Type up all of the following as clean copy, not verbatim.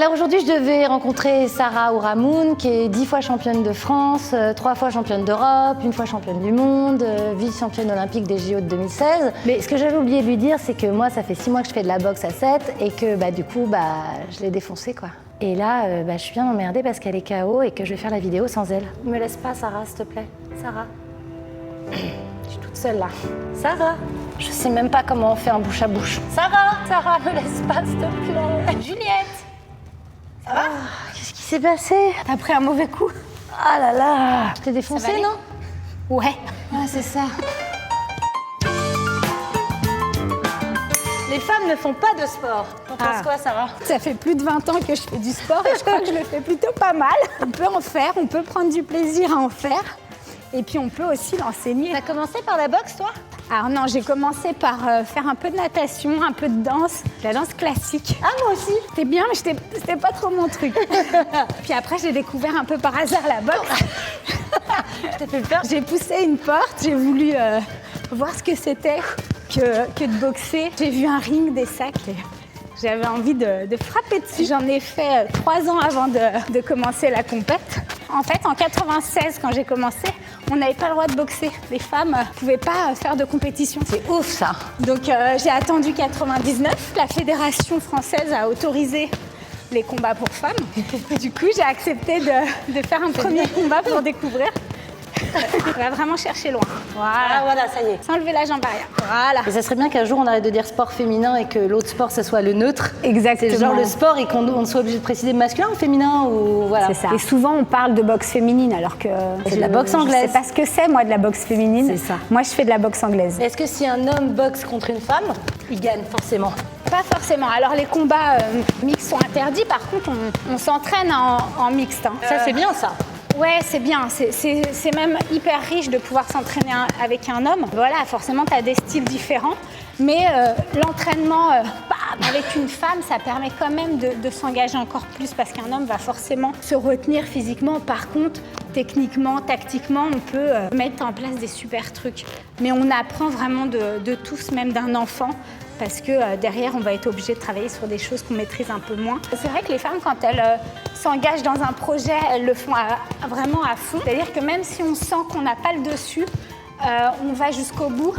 Alors aujourd'hui, je devais rencontrer Sarah Ourahmoune, qui est 10 fois championne de France, 3 fois championne d'Europe, 1 fois championne du monde, vice-championne olympique des JO de 2016. Mais ce que j'avais oublié de lui dire, c'est que moi, ça fait 6 mois que je fais de la boxe à 7 et que du coup, je l'ai défoncée, quoi. Et là, je suis bien emmerdée parce qu'elle est KO et que je vais faire la vidéo sans elle. Ne me laisse pas, Sarah, s'il te plaît. Sarah. Je suis toute seule là. Sarah. Je sais même pas comment on fait un bouche à bouche. Sarah, me laisse pas, s'il te plaît. Juliette. Ça va ? Qu'est-ce qui s'est passé ? T'as pris un mauvais coup. Ah là là. Je t'ai défoncé, non ? Ouais. Ah, c'est ça. Les femmes ne font pas de sport. T'en penses quoi, Sarah ? Ça fait plus de 20 ans que je fais du sport et je crois que je le fais plutôt pas mal. On peut en faire, on peut prendre du plaisir à en faire. Et puis on peut aussi l'enseigner. T'as commencé par la boxe, toi ? Alors non, j'ai commencé par faire un peu de natation, un peu de danse, la danse classique. Ah, moi aussi. C'était bien, mais c'était pas trop mon truc. Puis après, j'ai découvert un peu par hasard la boxe. T'as fait peur ? J'ai poussé une porte, j'ai voulu voir ce que c'était que de boxer. J'ai vu un ring, des sacs et j'avais envie de frapper dessus. J'en ai fait 3 ans avant de commencer la compète. En fait, en 96, quand j'ai commencé, on n'avait pas le droit de boxer. Les femmes ne pouvaient pas faire de compétition. C'est ouf, ça. Donc j'ai attendu 99. La Fédération française a autorisé les combats pour femmes. Du coup, j'ai accepté de faire un premier combat pour découvrir. On va vraiment chercher loin. Voilà, ça y est. Sans lever la jambe arrière. Voilà. Et ça serait bien qu'un jour on arrête de dire sport féminin et que l'autre sport ce soit le neutre. Exactement. C'est genre le sport et qu'on soit obligé de préciser masculin ou féminin ou voilà. C'est ça. Et souvent on parle de boxe féminine alors que c'est de la boxe anglaise. Je sais pas ce que c'est moi de la boxe féminine. C'est ça. Moi je fais de la boxe anglaise. Est-ce que si un homme boxe contre une femme, il gagne forcément ? Pas forcément. Alors les combats mixtes sont interdits. Par contre on s'entraîne en mixte. Hein. Ça c'est bien ça. Ouais, c'est bien. C'est même hyper riche de pouvoir s'entraîner avec un homme. Voilà, forcément, tu as des styles différents. Mais l'entraînement avec une femme, ça permet quand même de s'engager encore plus parce qu'un homme va forcément se retenir physiquement. Par contre, techniquement, tactiquement, on peut mettre en place des super trucs. Mais on apprend vraiment de tous, même d'un enfant. Parce que derrière, on va être obligé de travailler sur des choses qu'on maîtrise un peu moins. C'est vrai que les femmes, quand elles s'engagent dans un projet, elles le font vraiment à fond. C'est-à-dire que même si on sent qu'on n'a pas le dessus, on va jusqu'au bout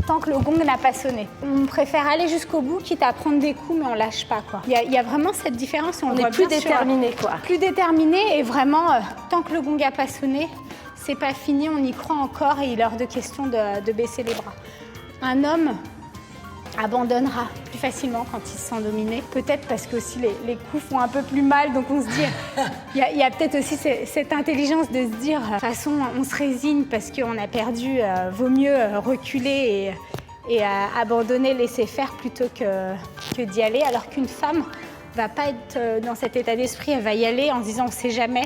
tant que le gong n'a pas sonné. On préfère aller jusqu'au bout, quitte à prendre des coups, mais on lâche pas, quoi. Il y a vraiment cette différence. On est plus déterminé, quoi. Plus déterminé et vraiment, tant que le gong n'a pas sonné, c'est pas fini, on y croit encore et il est hors de question de baisser les bras. Un homme abandonnera plus facilement quand il se sent dominé. Peut-être parce que aussi les coups font un peu plus mal, donc on se dit, il y a peut-être aussi cette intelligence de se dire, de toute façon, on se résigne parce qu'on a perdu, vaut mieux reculer et abandonner, laisser faire plutôt que d'y aller, alors qu'une femme va pas être dans cet état d'esprit, elle va y aller en se disant on sait jamais.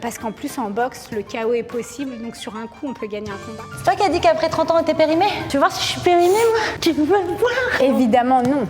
Parce qu'en plus, en boxe, le chaos est possible, donc sur un coup, on peut gagner un combat. C'est toi qui as dit qu'après 30 ans, t'es périmée ? Tu veux voir si je suis périmée, moi ? Tu veux me voir ? Évidemment, non.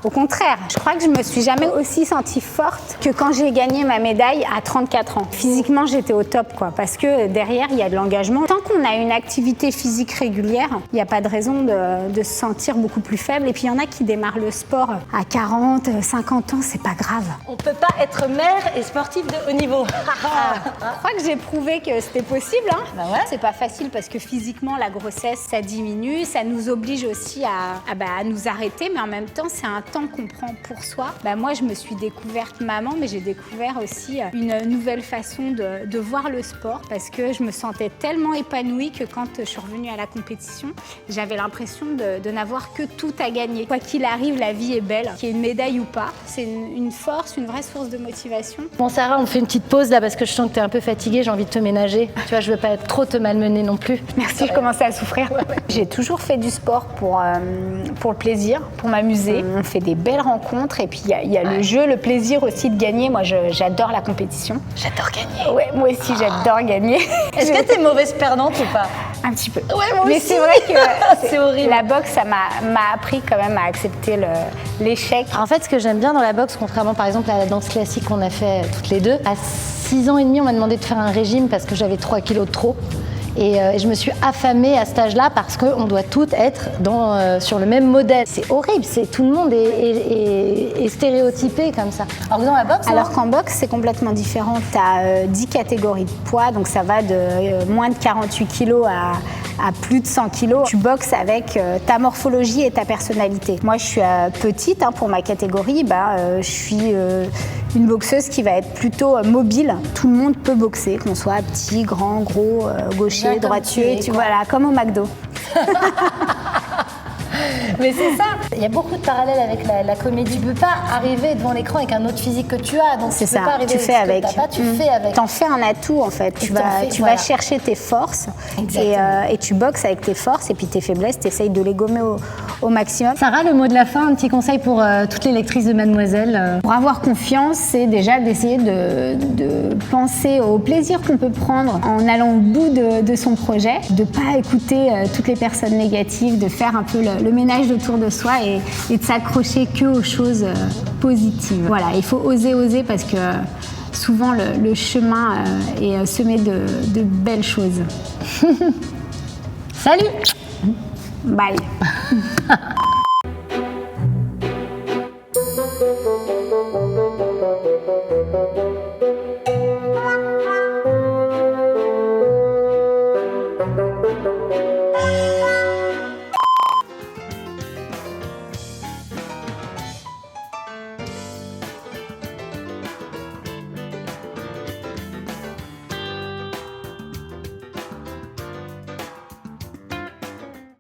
Au contraire, je crois que je me suis jamais aussi sentie forte que quand j'ai gagné ma médaille à 34 ans. Physiquement, j'étais au top, quoi, parce que derrière, il y a de l'engagement. Tant qu'on a une activité physique régulière, il n'y a pas de raison de se sentir beaucoup plus faible. Et puis, il y en a qui démarrent le sport à 40, 50 ans, c'est pas grave. On peut pas être mère et sportive de haut niveau. Je crois que j'ai prouvé que c'était possible. Hein. Bah ouais. C'est pas facile parce que physiquement, la grossesse, ça diminue. Ça nous oblige aussi à nous arrêter, mais en même temps, c'est un temps qu'on prend pour soi. Moi, je me suis découverte maman, mais j'ai découvert aussi une nouvelle façon de voir le sport parce que je me sentais tellement épanouie que quand je suis revenue à la compétition, j'avais l'impression de n'avoir que tout à gagner. Quoi qu'il arrive, la vie est belle, qu'il y ait une médaille ou pas. C'est une force, une vraie source de motivation. Bon, Sarah, on fait une petite pause là parce que je sens que t'es un peu fatiguée, j'ai envie de te ménager. Tu vois, je veux pas trop te malmener non plus. Merci, je commençais à souffrir. J'ai toujours fait du sport pour le plaisir, pour m'amuser. On fait des belles rencontres et puis il y a le jeu, le plaisir aussi de gagner. Moi, j'adore la compétition. J'adore gagner. Ouais, moi aussi, j'adore gagner. Est-ce que t'es mauvaise perdante ou pas ? Un petit peu. Ouais, moi mais aussi. c'est vrai que c'est horrible. La boxe, ça m'a appris quand même à accepter l'échec. En fait, ce que j'aime bien dans la boxe, contrairement par exemple à la danse classique qu'on a fait toutes les deux, à 6 ans et demi, on m'a demandé de faire un régime parce que j'avais 3 kilos de trop. Et je me suis affamée à cet âge-là parce qu'on doit toutes être sur le même modèle. C'est horrible, tout le monde est stéréotypé comme ça. Alors que dans la boxe, alors qu'en boxe, c'est complètement différent. Tu as 10 catégories de poids, donc ça va de moins de 48 kilos à plus de 100 kilos. Tu boxes avec ta morphologie et ta personnalité. Moi, je suis petite pour ma catégorie. Je suis une boxeuse qui va être plutôt mobile. Tout le monde peut boxer, qu'on soit petit, grand, gros, gaucher, droitier. Voilà, comme au McDo. Mais c'est ça. Il y a beaucoup de parallèles avec la comédie. Tu peux pas arriver devant l'écran avec un autre physique que tu as. Donc c'est ça. Tu fais avec. Tu fais avec. T'en fais un atout en fait. Tu vas chercher tes forces et tu boxes avec tes forces et puis tes faiblesses, tu essayes de les gommer au maximum. Sarah, le mot de la fin, un petit conseil pour toutes les lectrices de Mademoiselle. Pour avoir confiance, c'est déjà d'essayer de penser au plaisir qu'on peut prendre en allant au bout de son projet, de pas écouter toutes les personnes négatives, de faire un peu le ménage autour de soi et de s'accrocher que aux choses positives. Voilà, il faut oser parce que souvent le chemin est semé de belles choses. Salut! Bye!